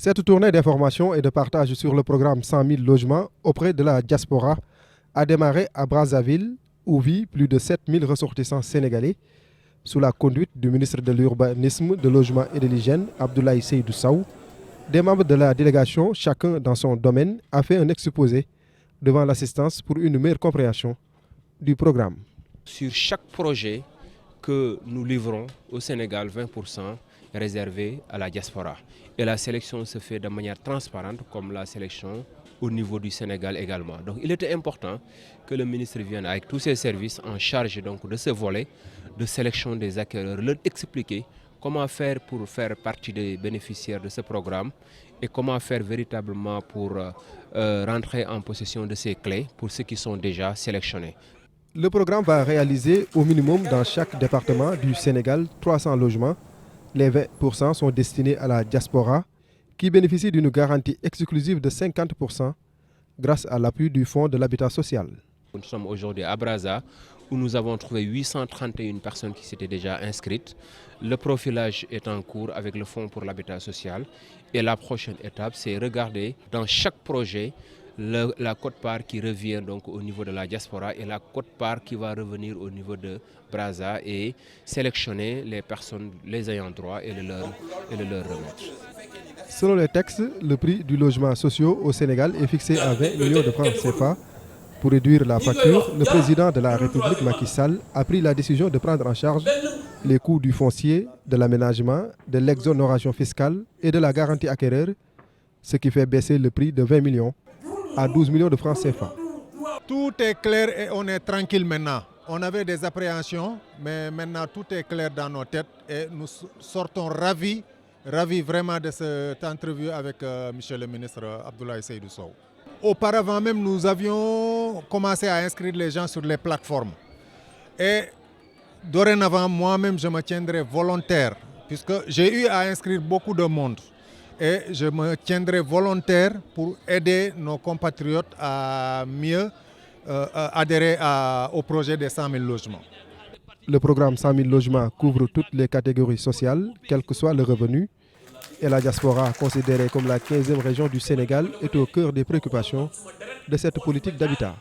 Cette tournée d'information et de partage sur le programme 100 000 logements auprès de la diaspora a démarré à Brazzaville, où vit plus de 7 000 ressortissants sénégalais, sous la conduite du ministre de l'Urbanisme, de Logement et de l'Hygiène, Abdoulaye Seydou Sow. Des membres de la délégation, chacun dans son domaine, a fait un exposé devant l'assistance pour une meilleure compréhension du programme. Sur chaque projet que nous livrons au Sénégal, 20% est réservé à la diaspora. Et la sélection se fait de manière transparente, comme la sélection au niveau du Sénégal également. Donc il était important que le ministre vienne avec tous ses services en charge donc, de ce volet de sélection des acquéreurs, leur expliquer comment faire pour faire partie des bénéficiaires de ce programme et comment faire véritablement pour rentrer en possession de ces clés pour ceux qui sont déjà sélectionnés. Le programme va réaliser au minimum dans chaque département du Sénégal 300 logements. Les 20% sont destinés à la diaspora qui bénéficie d'une garantie exclusive de 50% grâce à l'appui du Fonds de l'habitat social. Nous sommes aujourd'hui à Brazza où nous avons trouvé 831 personnes qui s'étaient déjà inscrites. Le profilage est en cours avec le Fonds pour l'habitat social et la prochaine étape, c'est regarder dans chaque projet la quote-part qui revient donc au niveau de la diaspora et la quote-part qui va revenir au niveau de Brazza et sélectionner les personnes, les ayants droit et le leur remettre. Selon les textes, le prix du logement social au Sénégal est fixé à 20 millions de francs CFA. Pour réduire la facture, le président de la République, Macky Sall, a pris la décision de prendre en charge les coûts du foncier, de l'aménagement, de l'exonération fiscale et de la garantie acquéreur, ce qui fait baisser le prix de 20 millions à 12 millions de francs CFA. Tout est clair et on est tranquille maintenant. On avait des appréhensions, mais maintenant tout est clair dans nos têtes et nous sortons ravis vraiment de cette entrevue avec monsieur le ministre Abdoulaye Seydou Sow. Auparavant même, nous avions commencé à inscrire les gens sur les plateformes. Et dorénavant, moi-même, je me tiendrai volontaire, puisque j'ai eu à inscrire beaucoup de monde. Et je me tiendrai volontaire pour aider nos compatriotes à mieux adhérer au projet des 100 000 logements. Le programme 100 000 logements couvre toutes les catégories sociales, quel que soit le revenu. Et la diaspora, considérée comme la 15e région du Sénégal, est au cœur des préoccupations de cette politique d'habitat.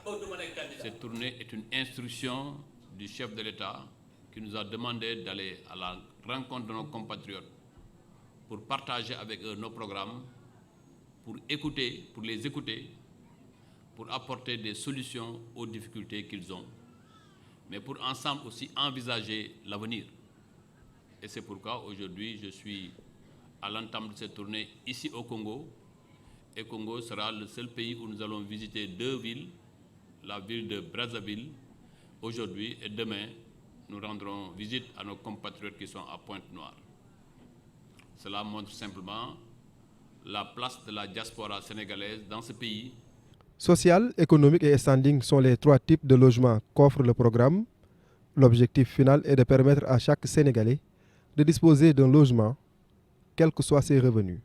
Cette tournée est une instruction du chef de l'État qui nous a demandé d'aller à la rencontre de nos compatriotes pour partager avec eux nos programmes, pour les écouter, pour apporter des solutions aux difficultés qu'ils ont, mais pour ensemble aussi envisager l'avenir. Et c'est pourquoi aujourd'hui je suis à l'entame de cette tournée ici au Congo. Et Congo sera le seul pays où nous allons visiter 2 villes, la ville de Brazzaville aujourd'hui et demain, nous rendrons visite à nos compatriotes qui sont à Pointe-Noire. Cela montre simplement la place de la diaspora sénégalaise dans ce pays. Social, économique et standing sont les 3 types de logements qu'offre le programme. L'objectif final est de permettre à chaque Sénégalais de disposer d'un logement, quels que soient ses revenus.